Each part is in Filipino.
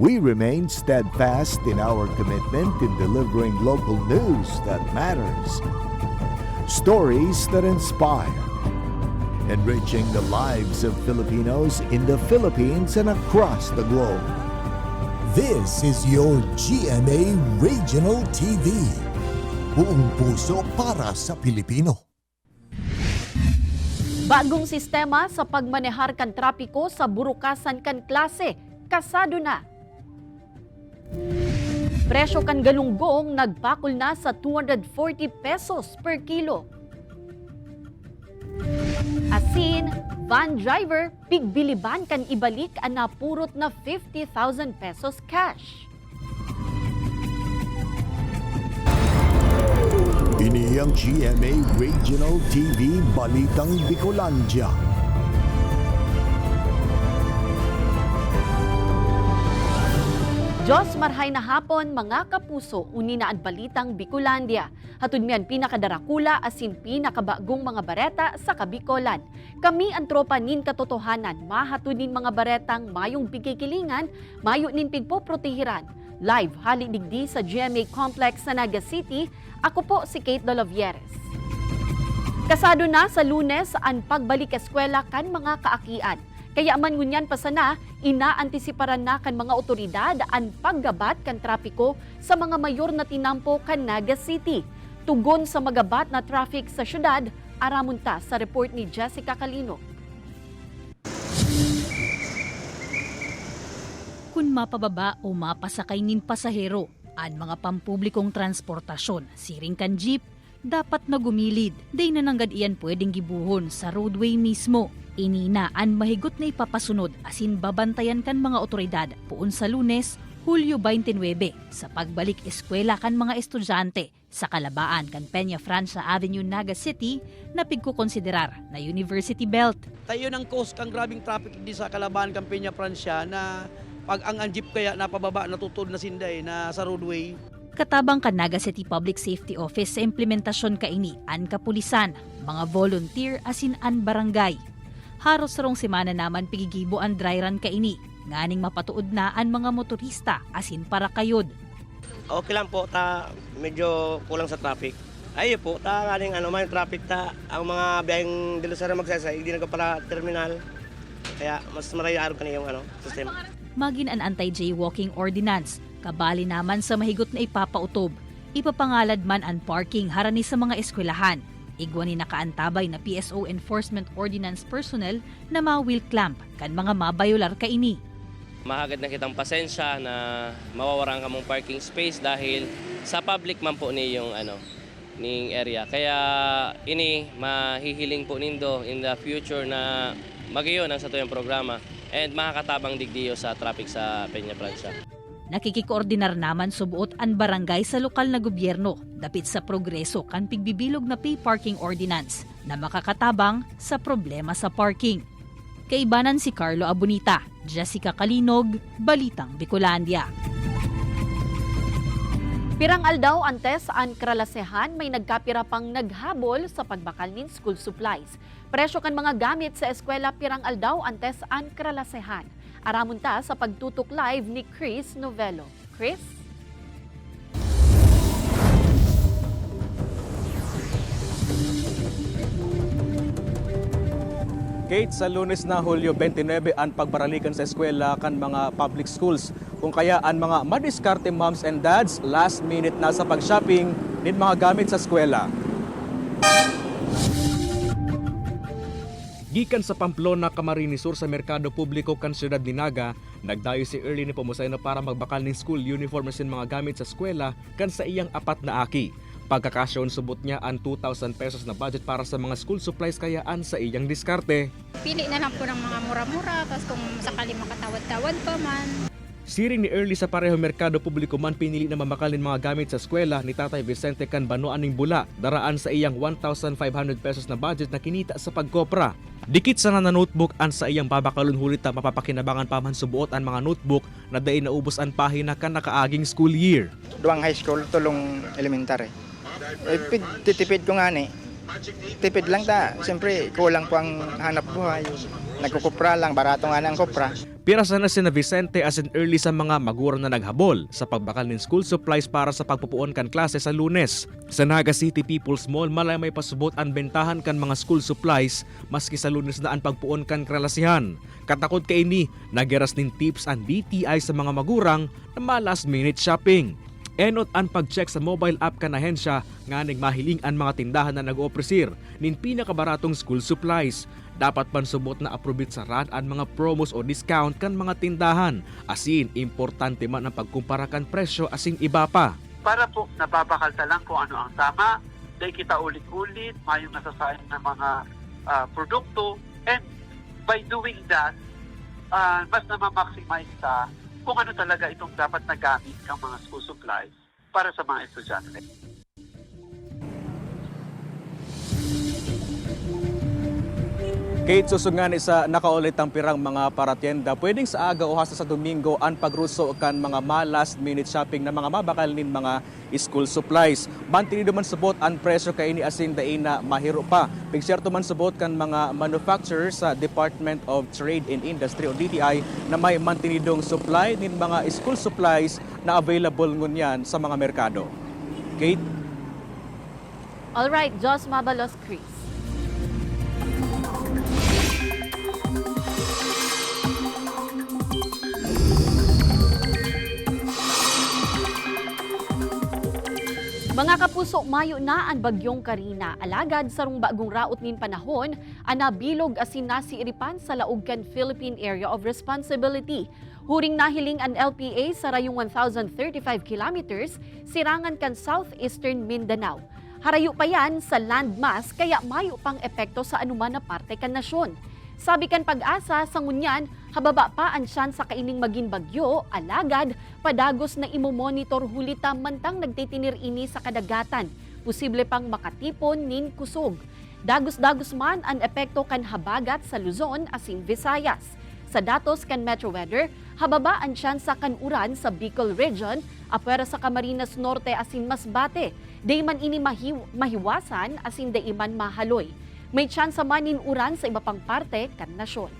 we remain steadfast in our commitment in delivering local news that matters. Stories that inspire. Enriching the lives of Filipinos in the Philippines and across the globe. This is your GMA Regional TV. Buong puso para sa Pilipino. Bagong sistema sa pagmanehar kan trapiko sa burukasan kan klase, kasado na. Presyo kan galunggong nagpakol na sa 240 pesos per kilo. Asin, van driver, pigbiliban kan ibalik ang napurot na 50,000 pesos cash. Ini ang GMA Regional TV Balitang Bicolandia. Diyos marhay na hapon mga kapuso, unina ang Balitang Bicolandia. Hatod miyan pinakadarakula asin pinakabagong mga bareta sa Kabikolan. Kami ang tropa nin katotohanan, mahatod nin mga baretang mayong bigigilingan, mayo nin pigpoprotehiran. Live halidigdi sa GMA Complex sa Naga City, ako po si Kate Dolovieres. Kasado na sa Lunes ang pagbalik eskwela kan mga kaakian. Kaya man ngunyan pa sana, inaantisiparan na kan mga otoridad ang paggabat kan trapiko sa mga mayor na tinampo kan Naga City. Tugon sa magabat na traffic sa syudad, aramunta sa report ni Jessica Calino. Kung mapababa o mapasakay nin pasahero, ang mga pampublikong transportasyon, siring kan jeep, dapat na gumilid. Day na nanggad iyan pwedeng gibuhon sa roadway mismo. Inina ang mahigot na ipapasunod asin babantayan kan mga otoridad puon sa Lunes, Hulyo 29 sa pagbalik eskwela kan mga estudyante sa Kalabaan kan Peña Francia Avenue, Naga City na pigkukonsiderar na University Belt. Tayo ng cause kang grabing traffic di sa Kalabaan kan Peña Francia na pag ang jeep kaya napababa natutod na sinday na sa roadway. Katabang kan Naga City Public Safety Office sa implementasyon kaini an kapulisan, mga volunteer asin an barangay. Haros sarong semana naman pigigibo ang dry run kaini, nganing mapatuod na ang mga motorista asin para kayod. Okay lang po, medyo kulang sa traffic. Ay po, nganing man traffic ang mga biyaheng dilusara magsasay, hindi nagpapala terminal. Kaya mas marayaro kaniyong sistema. Magin an anti-jaywalking ordinance, kabali naman sa mahigot na ipapautob. Ipapangalad man ang parking harani sa mga eskwelahan. Igwa ni nakaantabay na PSO Enforcement Ordinance personnel na ma-wheel clamp kan mga mabayular kaini. Mahagad na kitang pasensya na mawawaran ka mong parking space dahil sa public man po ni yung ning area. Kaya ini mahihiling po nindo in the future na magiyon ang sa tuyong programa and makakatabang digdiyo sa traffic sa Peña Francia. Nakikikoordinar naman subuot ang barangay sa lokal na gobyerno dapit sa progreso kan pigbibilog na pay parking ordinance na makakatabang sa problema sa parking. Kaibanan si Carlo Abunita, Jessica Kalinog, Balitang Bicolandia. Pirang aldaw antes ang kralasehan may nagkapira pang naghabol sa pagbakal nin school supplies. Presyo kan mga gamit sa eskwela pirang aldaw antes ang kralasehan. Aramunta sa pagtutok live ni Chris Novello. Chris? Kate, sa Lunes na Hulyo 29 ang pagbaralikan sa eskwela kan mga public schools. Kung kaya ang mga madiskarte moms and dads last minute na sa pag-shopping nin mga gamit sa eskwela. Gikan sa Pamplona, Camarines Sur sa merkado publiko kan siyudad ni Naga, nagdayo si Early ni Pumusay na para magbakal ng school uniform sin mga gamit sa eskwela kan sa iyang apat na aki. Pagkakasyon subot niya ang 2,000 pesos na budget para sa mga school supplies kayaan sa iyang diskarte. Pili na lang po ng mga mura-mura, tapos kung sakali makatawad-tawad pa man. Siring ni Early sa pareho merkado publiko man pinili na mamakalin mga gamit sa eskwela ni Tatay Vicente kan Banoan ning Bula, daraan sa iyang 1,500 pesos na budget na kinita sa pagkopra. Dikit sa na notebook an sa iyang babakalon hulit na mapapakinabangan pa man subuot ang mga notebook na daay naubos ang pahina kan nakaaging school year. Duwang high school, tulong elementary. Titipid ko nga ni. Tipid lang ta. Siyempre, kulang po ang hanap buhay. Nagkukupra lang, barato nga ng kupra. Pirasa na sina Vicente as in early sa mga magulang na naghabol sa pagbakal ng school supplies para sa pagpupuon kan klase sa Lunes. Sa Naga City People's Mall, malay may pasubot ang bentahan kan mga school supplies maski sa Lunes na ang pagpuon kan kralasihan. Katakot kay ini, nageras nin tips ang DTI sa mga magurang na last minute shopping. Enot ang pag-check sa mobile app kan ahensya nga nagmahiling ang mga tindahan na nag-opresir nin pinakabaratong school supplies. Dapat pansubot na aprobit sa RAD ang mga promos o discount kan mga tindahan. Asin, importante man ang pagkumpara kan presyo asing iba pa. Para po nababakalta lang kung ano ang tama, dahil kita ulit-ulit, mayong nasasayang ng mga produkto, and by doing that, mas na-maximize sa kung ano talaga itong dapat nagamit ng mga school supplies para sa mga estudyante. Kate, susungan sa nakaulit ang pirang mga paratienda, pwedeng sa aga o hasta sa Domingo ang pagruso kan mga last minute shopping na mga mabakal nin mga school supplies. Mantinido man subot ang presyo kay ini asin dain na mahiro pa. Pigserto man subot kan mga manufacturers sa Department of Trade and Industry o DTI na may mantinidong supply nin mga school supplies na available ngunyan sa mga merkado. Kate? Alright, Jos Mabalos, Chris. Mga kapuso, mayo na ang bagyong Karina. Alagad sa rong bagong raot nin panahon, anabilog asin nasiiripan sa laugkan Philippine Area of Responsibility. Huring nahiling ang LPA sa rayong 1,035 kilometers, sirangan kan southeastern Mindanao. Harayo pa yan sa landmass kaya mayo pang epekto sa anuman na parte kan nasyon. Sabi kan Pag-asa, sa ngunyan, hababa pa ang sa kaining maging bagyo, alagad, padagos na imomonitor hulita mantang nagtitinir ini sa kadagatan. Posible pang makatipon nin kusog. Dagos-dagos man ang epekto kan habagat sa Luzon asin Visayas. Sa datos kan Metro Weather, hababa ang sa kan uran sa Bicol Region, apwera sa Camarines Norte asin Masbate. Day man ini mahiwasan asin day man mahaloy. May tsansa manin uran sa iba pang parte kan nasyon.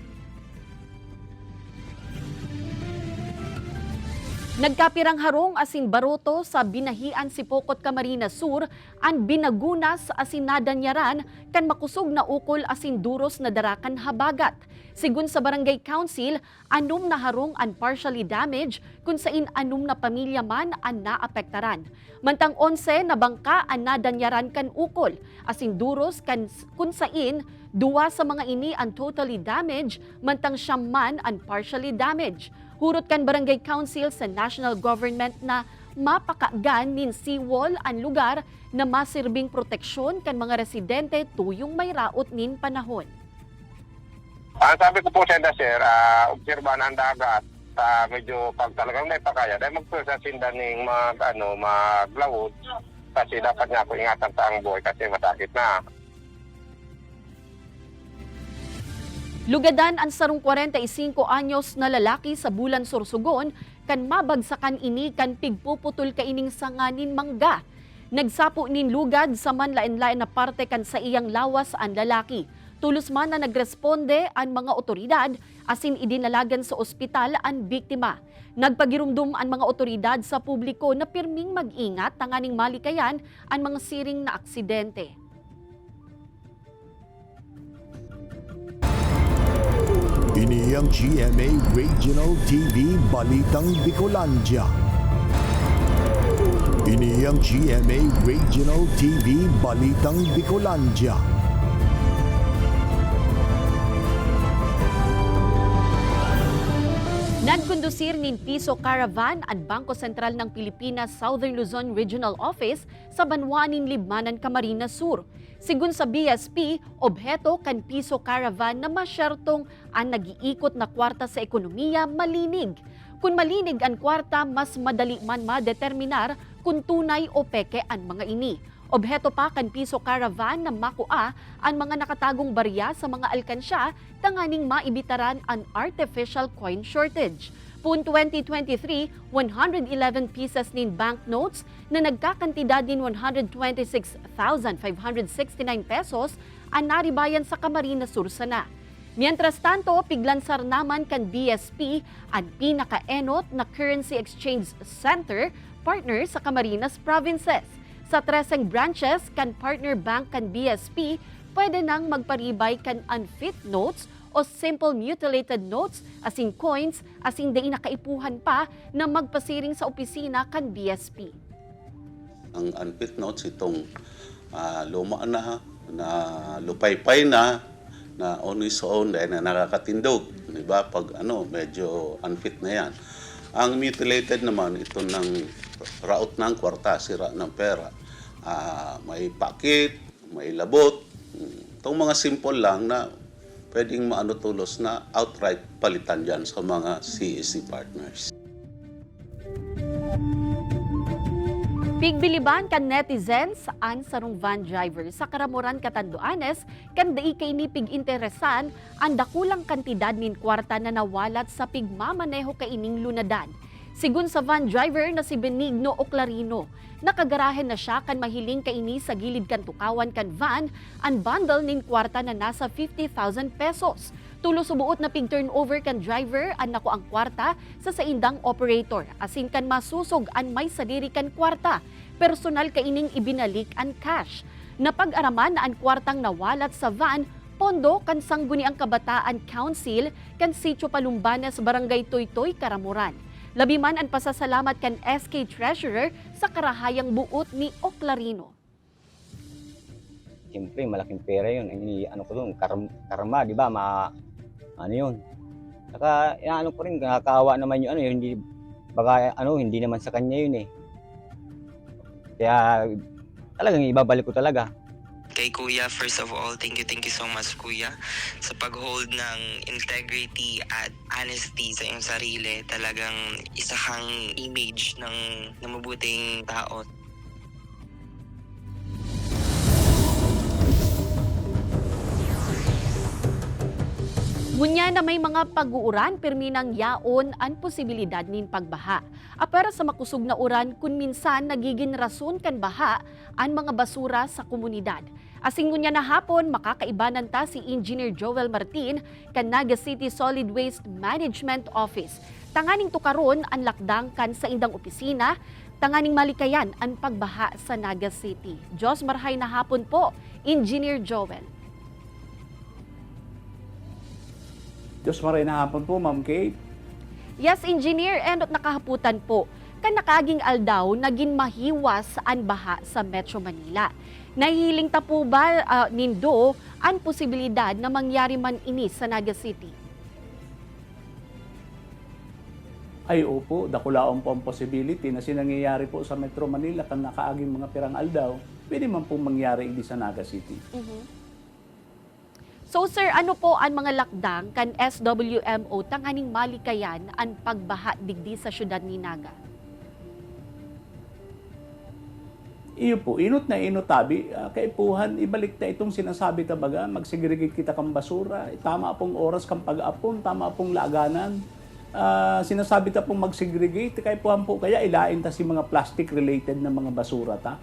Nagkapirang harong asin baroto sa binahian si Pokot Camarines Sur ang binagunas asin nadanyaran kan makusog na ukol asin duros na darakan habagat. Sigun sa Barangay Council, anum na harong ang partially damaged kung sain anum na pamilya man ang naapektaran. Mantang 11 na bangka ang nadanyaran kan ukol, asin duros kan kung sain duwa sa mga ini ang totally damaged, mantang siyam man ang partially damaged. Hurot kan Barangay Council sa national government na mapakagan nin seawall ang lugar na masirbing proteksyon kan mga residente tuyong may raot nin panahon. Ang sabi ko po sa sir, obserbahan ang dagat sa medyo pag talagang may pakaya dahil magprosesinda ng maglawod kasi dapat nga ako ingatan sa ang buhay kasi masakit na. Lugadan ang sarong 45 anyos na lalaki sa Bulan Sorsogon kan mabagsakan ini kan pigpuputol kaining sanganin mangga. Nagsapo nin lugad sa manlain-lain na parte kan sa iyang lawas ang lalaki. Tulos man na nagresponde ang mga otoridad asin idinalagan sa ospital ang biktima. Nagpagirumdum ang mga otoridad sa publiko na pirming mag-ingat tanganing malikayan ang mga siring na aksidente. Ini ang GMA Regional TV Balitang Bicolandia. Ini ang GMA Regional TV Balitang Bicolandia. Nagkondusir nin Piso Caravan ang Bangko Sentral ng Pilipinas Southern Luzon Regional Office sa Banwanin, Libmanan, Camarines Sur. Sigun sa BSP, obheto kan Piso Caravan na masyertong ang nag-iikot na kwarta sa ekonomiya malinig. Kung malinig ang kwarta, mas madali man madeterminar kung tunay o peke ang mga ini. Obheto pa kan Piso Caravan na makua ang mga nakatagong barya sa mga alkansya tanganing maibitaran ang artificial coin shortage. Poon 2023, 111 pieces nin banknotes na nagkakantidad din 126,569 pesos ang naribayan sa Camarines Sur sana. Mientras tanto, piglansar naman kan BSP ang pinakaenot na currency exchange center partner sa Camarines Provinces. Sa 13 branches kan partner bank kan BSP, pwede nang magparibay kan unfit notes o simple mutilated notes asing coins asing di nakaipuhan pa na magpasiring sa opisina kan BSP. Ang unfit notes itong luma na lupaypay na on its own dahil na nakakatindog, di ba? Pag medyo unfit na yan. Ang mutilated naman ito ng raot ng kwarta, sira ng pera. May pakit, may labot. Itong mga simple lang na pwedeng tulos na outright palitan dyan sa mga CEC partners. Pigbiliban kan netizens an sarong van driver sa Karamoran Catanduanes kan dai kay ni pig-interesan ang dakulang kantidad nin kwarta na nawalat sa pigmamaneho kaining lunadan. Sigun sa van driver na si Benigno Oclarino, nakagarahe na siya kan mahiling kaini sa gilid kan tukawan kan van ang bundle nin kwarta na nasa 50,000 pesos. Tulo subuot na pig-turnover kan driver ang naku ang kwarta sa saindang operator. Asin kan masusog ang may sadiri kan kwarta. Personal kaining ibinalik ang cash. Napag-araman na ang kwartang nawalat sa van, pondo kan Sangguniang Kabataan Council kan Sitio Palumbanes, Barangay Toytoy, Karamuran. Labi man ang pasasalamat kan SK Treasurer sa karahayang buot ni Oclarino. Siyempre, malaking pera yun. Karma, di ba? Yun. Saka, ko rin, nakakaawa naman yung hindi, hindi naman sa kanya yun eh. Kaya, talagang ibabalik ko talaga. Kay Kuya, first of all, thank you so much Kuya sa pag-hold ng integrity at honesty sa iyong sarili. Talagang isa kang image ng mabuting tao. Ngunya na may mga pag-uuran pirmi ng yaon ang posibilidad nin pagbaha. Apera sa makusog na uran kun minsan nagiging rason kan baha ang mga basura sa komunidad. Asing ngunya na hapon makakaibanan ta si Engineer Joel Martin kan Naga City Solid Waste Management Office. Tanganing tukaron ang lakdang kan sa indang opisina, tanganing malikayan ang pagbaha sa Naga City. Diyos marhay na hapon po, Engineer Joel. Diyos maray na hapon po, Ma'am Kate. Yes, Engineer, and nakahaputan po. Kan nakaging aldaw, naging mahiwas ang baha sa Metro Manila. Nahihiling ta po ba nindo ang posibilidad na mangyari man ini sa Naga City? Ay opo, dakulaon po ang possibility na sinangyayari po sa Metro Manila kan nakaaging mga pirang aldaw, pwede man po mangyari hindi sa Naga City. So sir, ano po ang mga lakdang kan SWMO tanganing malikayan ang pagbaha digdi sa syudad ni Naga? Iyo po, inot na tabi, kaipuhan, ibalik na itong sinasabi tabaga, magsegregate kita kang basura, tama pong oras kang pag-apon, tama pong laganan. Sinasabi ta pong magsegregate, kaipuhan po kaya ilain ta si mga plastic-related na mga basura ta.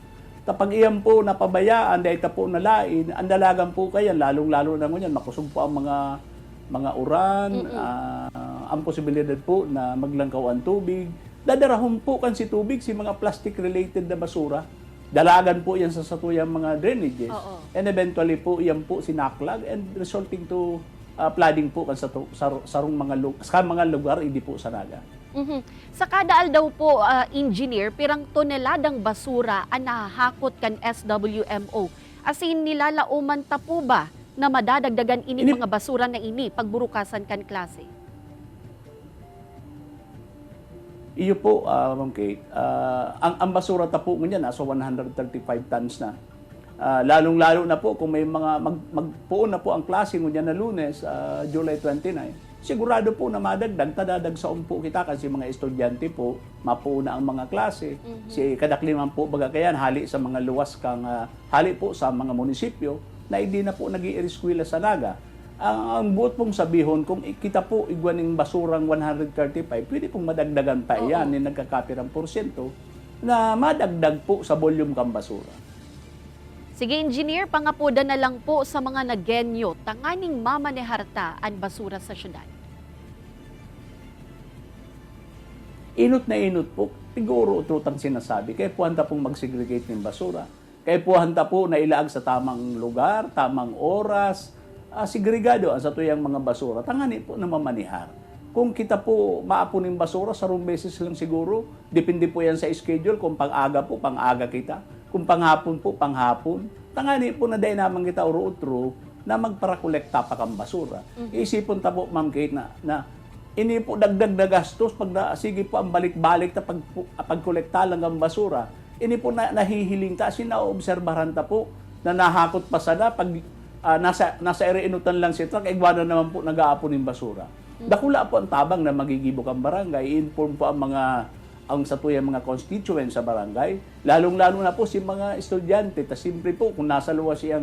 Tapag iyan po napabayaan, dahil ta po nalain, ang dalagan po kaya, lalong-lalo na ngunyan, makusog po ang mga uran, ang posibilidad po na maglangkaw ang tubig. Dadarahon po kan si tubig, si mga plastic-related na basura. Dalagan po yan sa satuyang mga drainages. And eventually po, yan po sinaklag and resulting to flooding po kan sa mga lugar, hindi po sa Naga. Sa kada aldaw po, engineer, pirang toneladang basura ang nahahakot kan SWMO. Asin nilalauman ta po ba na madadagdagan ini mga basura na ini pagburukasan kan klase? Iyo po, Ma'am Kate, ang basura ta po ngunyan, nasa 135 tons na. Lalong-lalo na po kung may mga magpuon na po ang klase ngunyan na Lunes, July 29, sigurado po na madagdag, tadadag sa umpo kita kasi mga estudyante po, mapuuna ang mga klase. Si kadakliman po baga kayan, hali sa mga luwas kang, hali po sa mga munisipyo na hindi na po nag-i-eskwela sa Naga. Ang buot pong sabihon, kung kita po igwaning basurang 135, pwede pong madagdagan pa iyan, nagkakapirang porsyento, na madagdag po sa volume kang basura. Sige, engineer, pangapoda na lang po sa mga nagenyo, tanganing mamaneharta ang basura sa syudad. Inot na inot po, siguro utrutang sinasabi, kaya po handa pong mag-segregate ng basura. Kaya po handa po na ilaag sa tamang lugar, tamang oras, segregado ang sa tuyang mga basura. Tangani po na mamanihar. Kung kita po maapon ng basura, sarong beses lang siguro. Depende po yan sa schedule. Kung pang-aga po, pang-aga kita. Kung panghapon po, panghapon. Tangani po na dahil naman kita uro-utro na magparakolekta pa kang basura. Isipon ta po, Ma'am Kate, na ini po dagdag na gastos pag sige po ang balik-balik na pagkolekta lang ang basura. Ini po nahihiling ta, sinaobserbahan ta po na nahakot pa sana pag nasa ere-inutan lang si truck, igwana naman po nag-aapon ng basura. Dakula po ang tabang na magigibok ang barangay, i-inform po ang satuyang mga constituents sa barangay, lalong-lalo na po si mga estudyante. Ta simpre po, kung nasa luwas siyang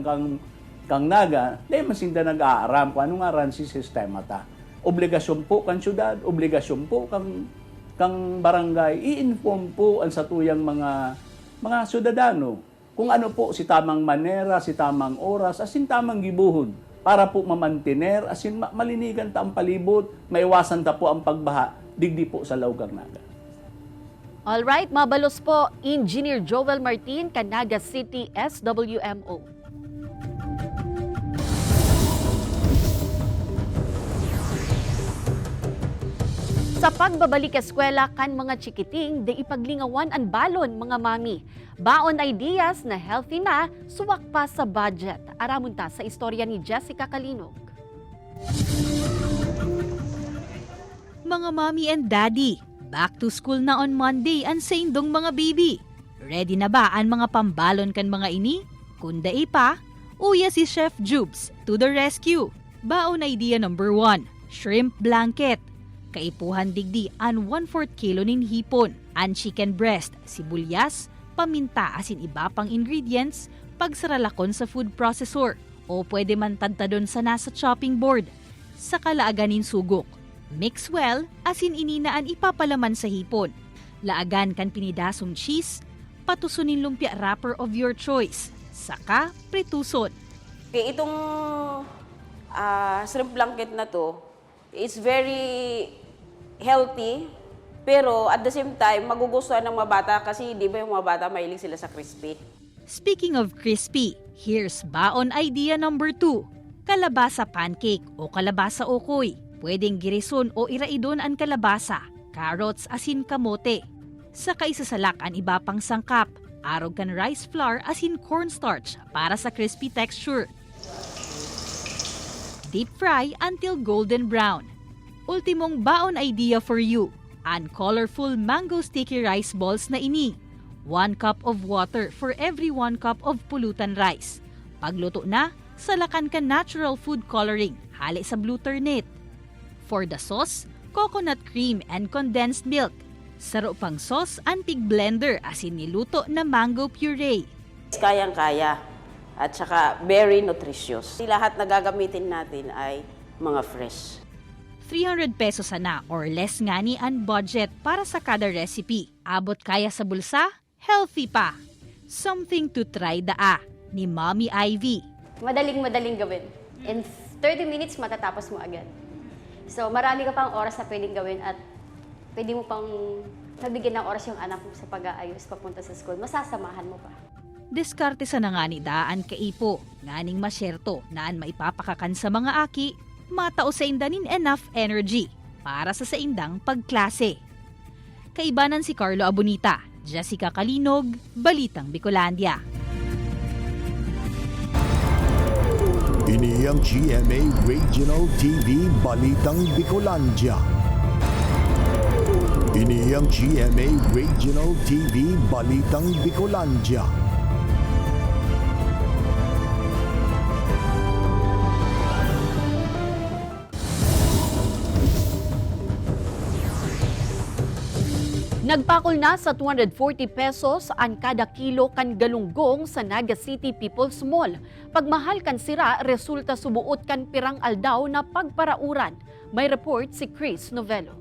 kang naga, dahil masinda nag-aaram kung anong aran si sistema ta. Obligasyon po kang syudad, obligasyon po kang barangay, i-inform po ang satuyang mga syudadano kung ano po si tamang manera, si tamang oras, asin tamang gibuhon para po mamantiner, asin malinigan ta ang palibot, maiwasan ta po ang pagbaha, digdi po sa Laugang Naga. Alright, mabalos po, Engineer Joel Martin, Canaga City, SWMO. Sa pagbabalik eskwela kan mga chikiting, di ipaglingawan ang balon mga mami. Baon ideas na healthy na, suwak pa sa budget. Aramunta sa istorya ni Jessica Kalinog. Mga mommy and daddy, back to school na on Monday ang sa indong mga baby. Ready na ba ang mga pambalon kan mga ini? Kunda pa, uya si Chef Jubes to the rescue. Baon idea number 1, shrimp blanket. Kaipuhan digdi an 1/4 kilo nin hipon, an chicken breast, sibuyas, paminta asin iba pang ingredients, pagsaralakon sa food processor o pwede man tadtadon sa nasa chopping board. Sa kalaaganin sugok, mix well asin ininaan ipapalaman sa hipon. Laagan kan pinidasong cheese, patusunin lumpia wrapper of your choice, saka prituson. Okay, itong shrimp blanket na to, it's very healthy, pero at the same time, magugustuhan ng mga bata kasi di ba yung mga bata mahilig sila sa crispy. Speaking of crispy, here's baon idea number 2, kalabasa pancake o kalabasa okoy. Pwedeng girison o iraidon ang kalabasa, carrots asin kamote. Sa kaisasalak ang iba pang sangkap, arog kan rice flour asin cornstarch para sa crispy texture. Deep fry until golden brown. Ultimong baon idea for you, ang colorful mango sticky rice balls na ini. 1 cup of water for every 1 cup of pulutan rice. Pagluto na, salakan ka natural food coloring, hali sa blue turnip. For the sauce, coconut cream and condensed milk. Saro pang sauce ang pig blender asin niluto na mango puree. Kayang-kaya at saka very nutritious. Lahat na gagamitin natin ay mga fresh. 300 pesos na or less nga ni ang budget para sa kada recipe. Abot kaya sa bulsa, healthy pa. Something to try ni Mommy Ivy. Madaling gawin. In 30 minutes, matatapos mo agad. So, marami ka pang oras na pwedeng gawin at pwede mo pang nabigyan ng oras yung anak mo sa pag-aayos papunta sa school. Masasamahan mo pa. Diskarte sa nangani daan kaipo, nganing masyerto naan maipapakakan sa mga aki, matao sa indanin enough energy para sa saindang pagklase. Kaibanan si Carlo Abunita, Jessica Kalinog, Balitang Bicolandia. Ini ang GMA Regional TV Balitang Bicolandia. Ini ang GMA Regional TV Balitang Bicolandia. Nagpakol na sa 240 pesos ang kada kilo kan galunggong sa Naga City People's Mall. Pagmahal kan sira, resulta subuot kan pirang aldaw na pagparauran. May report si Chris Novelo.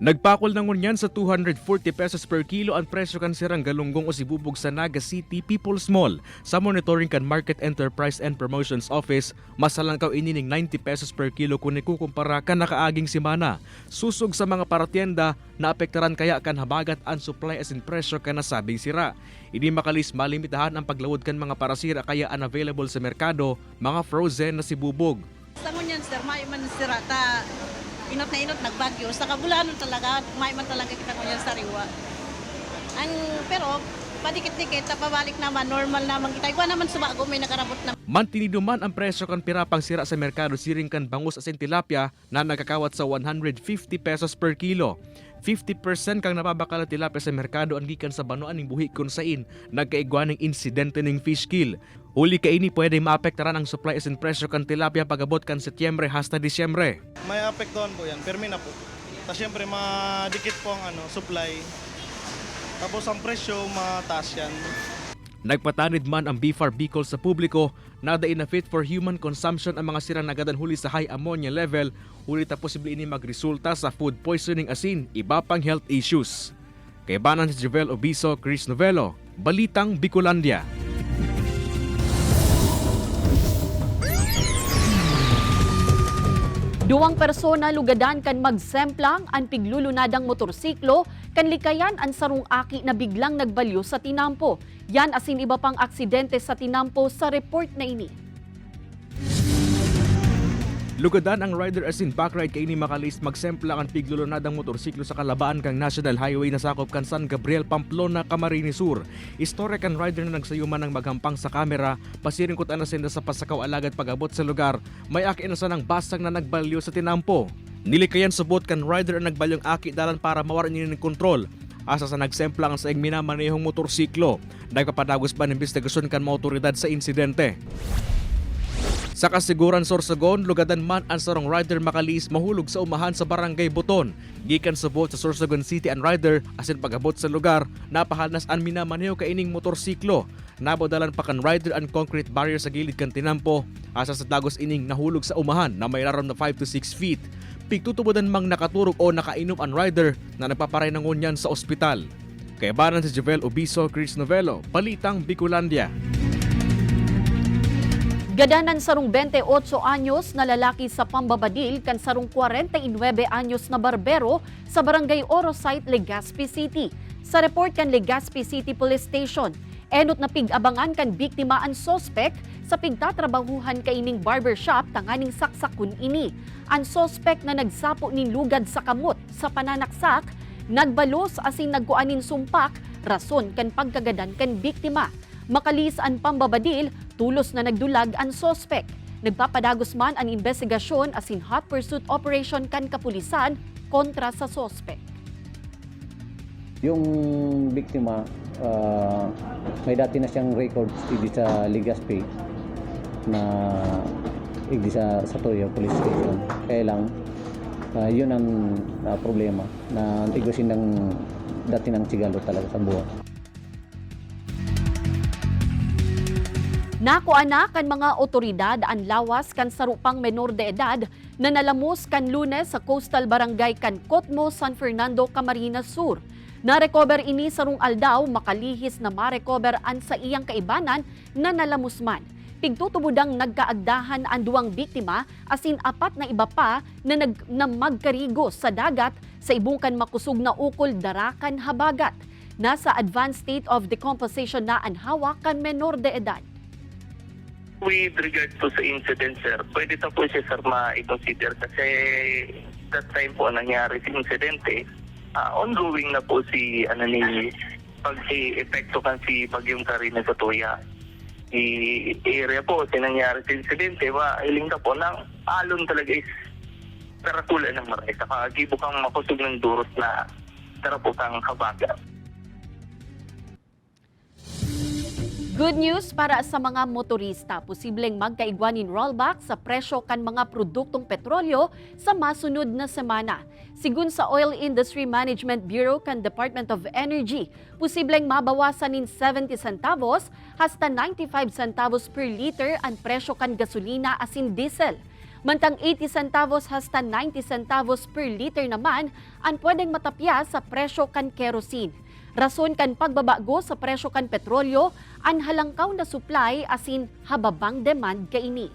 Nagpakol na ngunyan sa 240 pesos per kilo ang presyo kan sirang galunggong o sibubog sa Naga City People's Mall. Sa monitoring kan Market Enterprise and Promotions Office, masalangkaw inining 90 pesos per kilo kung ikukumpara kan nakaaging simana. Susog sa mga paratienda, naapektaran kaya kan habagat ang supply as in presyo kan nasabing sira. Hindi makalis malimitahan ang paglawod kan mga parasira kaya unavailable sa merkado, mga frozen na sibubog. Sa ngunyan sir, may man sira ta inot na inot nagbagyo sa kabulanon talaga may man talaga kita ngunyan sa riwa. Pero padikit-dikit ta pabalik naman normal naman kita. Iwa naman sumago may nakarabot na. Mantinido man ang presyo kan pirapang sira sa merkado siring kan bangus asin tilapia na nagkakawat sa 150 pesos per kilo. 50% kang napabakal na tilapia sa merkado ang gikan sa banuan ning buhi kun sain nagkaigwaning insidente ning fish kill. Huli kaini pwede maapektaran ang supply asin presyo kan tilapia pagabot kan Setyembre hasta Disyembre. May apektuhan po yan, permi na po. Tapos syempre madikit po ang supply. Tapos ang presyo mataas yan. Nagpatanid man ang BFAR Bicol sa publiko na dain na fit for human consumption ang mga sirang nagadan huli sa high ammonia level, huli ta posible ini magresulta sa food poisoning asin iba pang health issues. Kay banan si Jovel Obiso, Chris Novelo, Balitang Bicolandia. Duwang persona lugadan kan magsemplang ang piglulunadang motorsiklo kan likayan ang sarong aki na biglang nagbalyo sa tinampo. Yan asin iba pang aksidente sa tinampo sa report na ini. Lugadan ang rider asin backride kay ini makalis magsemplang ang piglulunadang motorsiklo sa kalabaan kang National Highway na sakop kan San Gabriel, Pamplona, Camarines Sur. Istorya kan rider na nagsayuman ng maghampang sa kamera, pasiring kut anasenda sa pasakaw alagad pagabot sa lugar, may aki na sa ng basag na nagbalyo sa tinampo. Nilikayan subot kan rider ang nagbalyong aki dalan para mawaran niya ng kontrol. Asa sa nagsemplang sa minamanehong motorsiklo. Nagpapadagos pa ng investigasyon kan mga otoridad sa insidente. Sa kasiguran Sorsogon, lugadan man ang sarong rider makalis mahulog sa umahan sa Barangay Buton. Gikan subot sa Sorsogon City ang rider asin pagabot sa lugar, napahalnas ang minamaneho kaining motorsiklo. Nabodalan pa kan rider ang concrete barrier sa gilid kan tinampo. Asa sa dagos ining nahulog sa umahan na may raron na 5 to 6 feet. Pigtutubodan mang nakaturog o nakainom ang rider na nagpaparay ng ngunyan sa ospital. Kaya banan si Jovel Obiso, Chris Novelo, Balitang Bicolandia. Gadanan sarong 28 anyos na lalaki sa Pambabadil kan sarong 49 anyos na barbero sa Barangay Orosite, Legazpi City. Sa report kan Legazpi City Police Station, enot na pig-abangan kan biktima ang sospek sa pigtatrabahuhan kaining barbershop tanganing saksakun ini. Ang sospek na nagsapo nin lugad sa kamot sa pananaksak, nagbalos asin nagkuanin sumpak, rason kan pagkagadan kan biktima. Makalis ang Pambabadil, tulos na nagdulag ang sospek. Nagpapadagos man ang investigasyon asin hot pursuit operation kan kapulisan kontra sa sospek. Yung biktima, may dati na siyang record dito sa Legazpi na igdi sa Toyo Police Station. Kaya lang, yun ang problema na antigusin ng dati ng sigalo talaga sa buwan. Nakuana kan mga otoridad ang lawas kan sarupang menor de edad na nalamos kan Lunes sa Coastal Barangay kan Cotmo, San Fernando, Camarines Sur. Narecover ini sarong aldaw makalihis na marecover an sa iyang kaibanan na nalamusman. Pigtutubudang nagkaagdahan ang duwang biktima asin apat na iba pa na magkarigo sa dagat sa ibungkan makusog na ukol darakan habagat. Nasa advanced state of decomposition na ang hawak kan menor de edad. With regards to sa incident, sir, pwede ta po siya, sir, ma-consider kasi that time po nangyari si insidente, ongoing na po si pag-epekto kan si Bagyong Carina sa Tuya. Area po, sinangyari si insidente, iling ka po ng alon talaga is taratula ng maray. Saka gibo kang makusog ng duros na taraputang habagat. Good news para sa mga motorista. Posibleng magkaigwanin rollback sa presyo kan mga produktong petrolyo sa masunod na semana. Sigun sa Oil Industry Management Bureau kan Department of Energy, posibleng mabawasan nin 70 centavos hasta 95 centavos per liter ang presyo kan gasolina asin diesel. Mantang 80 centavos hasta 90 centavos per liter naman ang pwedeng matapya sa presyo kan kerosene. Rason kan pagbabago sa presyo kan petrolyo, ang halangkaw na supply asin hababang demand kaini.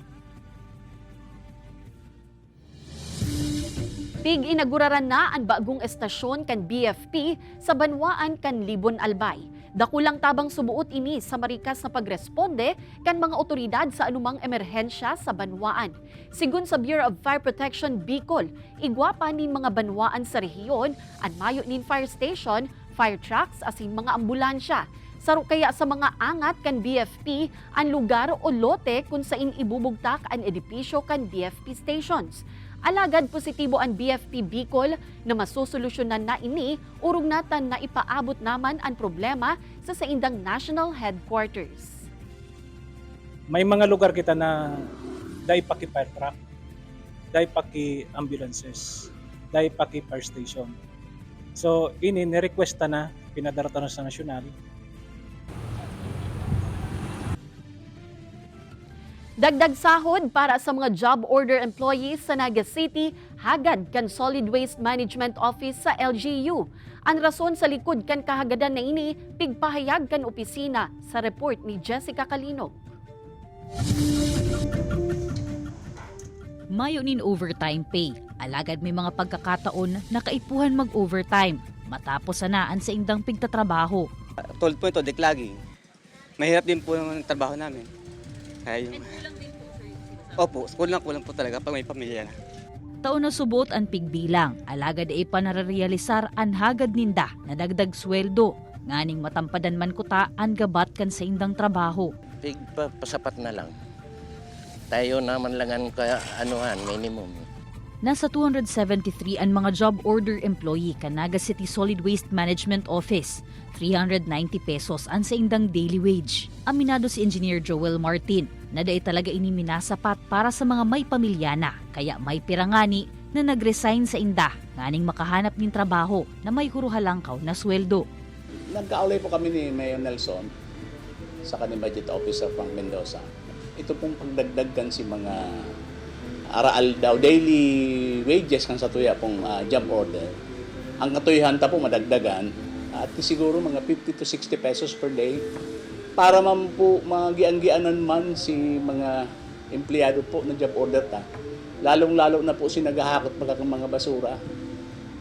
Pig inaguraran na ang bagong estasyon kan BFP sa Banwaan kan Libon Albay. Dakulang tabang subuot ini sa marikas na pagresponde kan mga otoridad sa anumang emerhensya sa Banwaan. Sigun sa Bureau of Fire Protection Bicol, igwa pa nin mga banwaan sa rehiyon, ang mayo nin fire station, fire trucks asin mga ambulansya. Saro kaya sa mga angat kan BFP ang lugar o lote kung saan ibubugtak ang edipisyo kan BFP stations. Alagad positibo ang BFP Bicol na masusolusyonan na ini, urog natan na ipaabot naman ang problema sa saindang national headquarters. May mga lugar kita na dahil paki fire truck, dahil paki ambulances, dahil paki fire station. So ini nirequesta na, pinadarata na sa nasyonal. Dagdag sahod para sa mga job order employees sa Naga City, hagad kan Solid Waste Management Office sa LGU. Ang rason sa likod kan kahagadan na ini, pigpahayag kan opisina sa report ni Jessica Calinog. Mayo nin overtime pay. Alagad may mga pagkakataon na kaipuhan mag-overtime matapos sanaan sa indang pigtatrabaho. Told po ito, deklagi. Mahirap din po yung trabaho namin. Kaya yung... Opo, kulang po talaga pag may pamilya na. Taon na subot ang pigbilang, alagad ay panararealisar ang hagad ninda na dagdag sweldo, nganing matampadan man kuta ang gabat kan sa indang trabaho. Pasapat na lang. Tayo naman lang ang minimum. Nasa 273 ang mga job order employee kan Naga City Solid Waste Management Office. 390 pesos ang sa indang daily wage. Aminado si Engineer Joel Martin na dahil talaga ini minasapat para sa mga may pamilya na, kaya may pirangani na nag-resign sa inda nganing makahanap ng trabaho na may huruhalangkaw na sweldo. Nagkaulay po kami ni Mayor Nelson sa kanyang budget officer pang Mendoza. Ito pong pagdagdagkan si mga araal daw daily wages kan sa tuya pong job order. Ang katuyhan ta po madagdagan at siguro mga 50 to 60 pesos per day para man po magian-gianan man si mga empleyado po ng job order ta. Lalong-lalo na po si naghahakot pagka mga basura.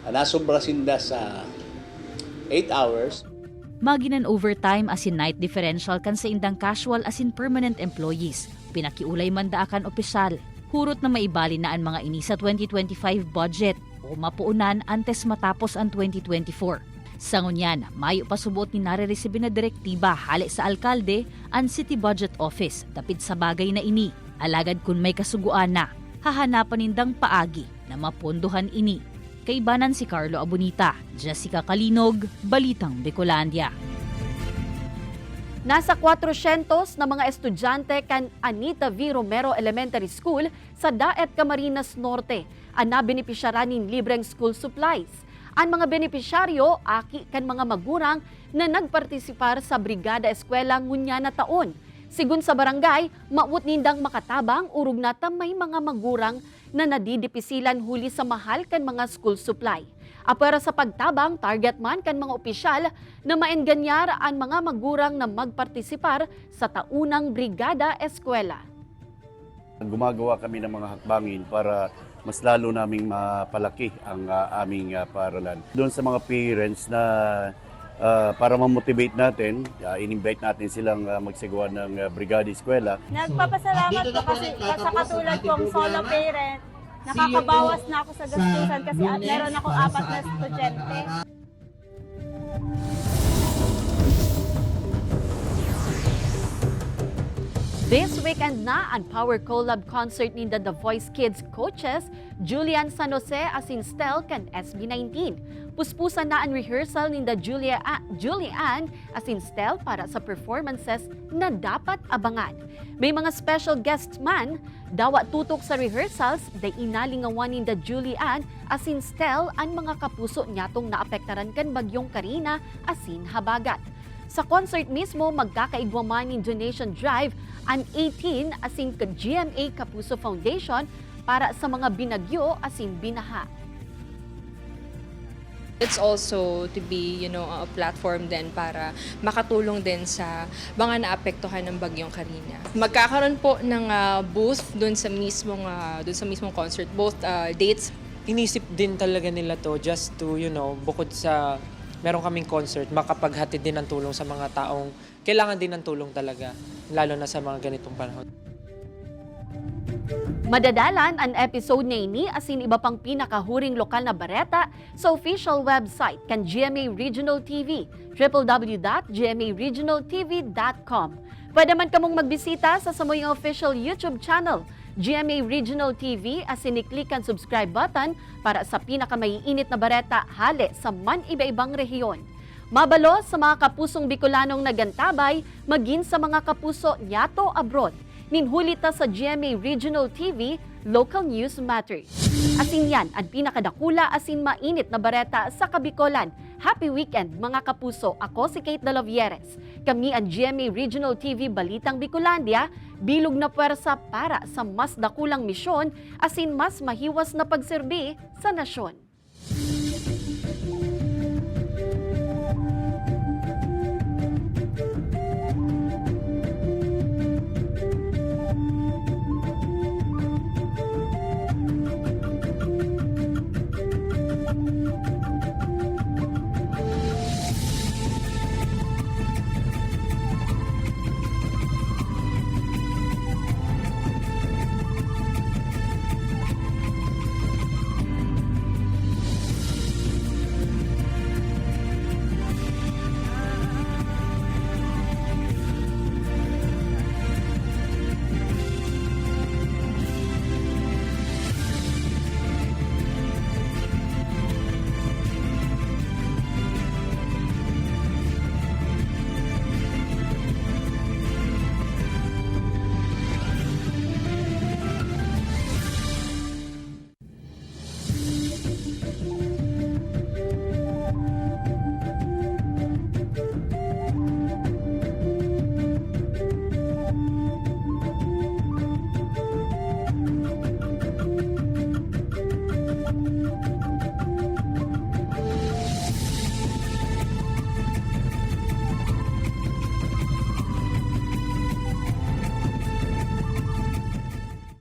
Nasobra sinda sa 8 hours. Maginan overtime as in night differential kan sa indang casual as in permanent employees. Pinakiulay man daakan opisyal. Hurot na maibali na ang mga ini sa 2025 budget o mapuunan antes matapos ang 2024. Sa ngunyan, mayo pasubot ni nare-resibe na direktiba hali sa alkalde ang City Budget Office dapit sa bagay na ini. Alagad kung may kasuguan na, hahanapan nindang paagi na mapondohan ini. Kaibanan si Carlo Abunita, Jessica Calinog, Balitang Bicolandia. Nasa 400 na mga estudyante kan Anita V. Romero Elementary School sa Daet, Camarines Norte ang nabenepisyaran ng libreng school supplies. Ang mga benepisyaryo, aki kan mga magurang na nagpartisipar sa Brigada Eskwela ngunya na taon. Sigun sa barangay, maut nindang makatabang urog na may mga magurang na nadidipisilan huli sa mahal kan mga school supply. Apera sa pagtabang, target man kan mga opisyal na maenganyar ang mga magurang na magpartisipar sa taunang Brigada Eskwela. Gumagawa kami ng mga hakbangin para mas lalo naming mapalaki ang aming paaralan. Doon sa mga parents na para ma-motivate natin, in-invite natin silang magsagawa ng Brigada Eskwela. Nagpapasalamat po kasi sa katulad kong solo parent. Nakakabawas na ako sa gastusan kasi meron ako 4 na estudyante. This weekend na ang Power Collab concert ni The Voice Kids coaches Julian San Jose asin Stel kan SB19. Puspusan na ang rehearsal ni Julian asin Stel para sa performances na dapat abangan. May mga special guests man, dawa tutok sa rehearsals day inalingawan ni Julian asin Stel ang mga kapuso niyatong naapektaran kan bagyong Karina asin Habagat. Sa concert mismo, magkakaigwaman ni donation drive ang 18 asing GMA Kapuso Foundation para sa mga binagyo asin binaha. It's also to be, a platform din para makatulong din sa mga naapektuhan ng bagyong Carina. Magkakaroon po ng booth doon sa mismong concert, both dates. Inisip din talaga nila to just to, bukod sa meron kaming concert, makapaghatid din ng tulong sa mga taong kailangan din ng tulong talaga, lalo na sa mga ganitong panahon. Madadalan ang episode na ini asin iba pang pinakahuring lokal na bareta sa official website kan GMA Regional TV, www.gmaregionaltv.com. Pwede man kamong magbisita sa samoyong official YouTube channel, GMA Regional TV, asin i-click ang subscribe button para sa pinakamaiinit na bareta hali sa man iba-ibang rehiyon. Mabalo sa mga kapusong Bicolanong nagantabay, maging sa mga kapuso nyato abroad. Ninhulita sa GMA Regional TV, Local News Matters. Asin yan ang pinakadakula asin mainit na bareta sa Kabikolan. Happy weekend mga kapuso. Ako si Kate Dalavieres. Kami ang GMA Regional TV Balitang Bicolandia, bilog na puwersa para sa mas dakulang misyon asin mas mahiwas na pagserbi sa nasyon.